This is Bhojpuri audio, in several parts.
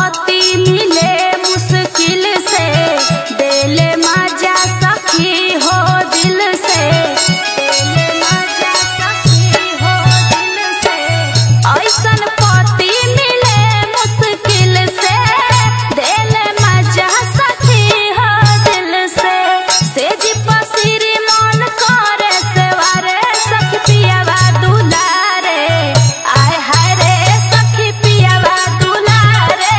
पति मिले मुश्किल से, देले मजा सखी हो दिल से, देले मजा सखी हो दिल से। ऐसन पति मिले मुश्किल से, देले मजा सखी हो दिल से। सेज पसीरी मन करे सेवारे सखी पियावा दुलारे, आय हाय रे सखी पियावा दुलारे,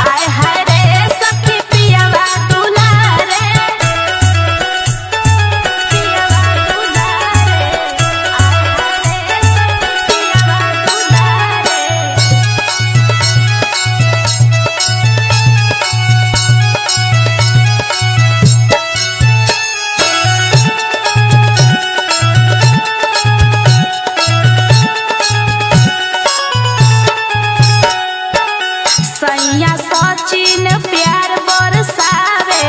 आय हाय रे सखी पियावा दुलारे, पियावा दुलारे, आय हाय रे सखी पियावा दुलारे। सैया सचिन प्यार बरसावे,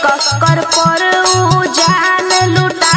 कक्कर पर उ जान लुटा